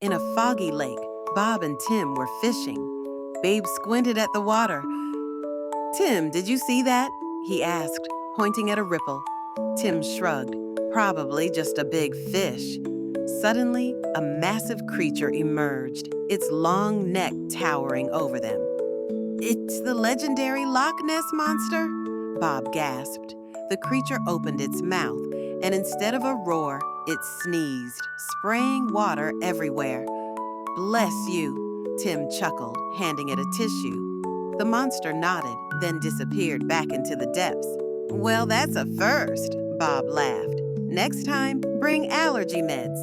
In a foggy lake, Bob and Tim were fishing. Babe squinted at the water. "Tim, did you see that?" he asked, pointing at a ripple. Tim shrugged. "Probably just a big fish." Suddenly, a massive creature emerged, its long neck towering over them. "It's the legendary Loch Ness monster," Bob gasped. The creature opened its mouth, and instead of a roar, it sneezed, spraying water everywhere. "Bless you," Tim chuckled, handing it a tissue. The monster nodded, then disappeared back into the depths. "Well, that's a first," Bob laughed. "Next time, bring allergy meds.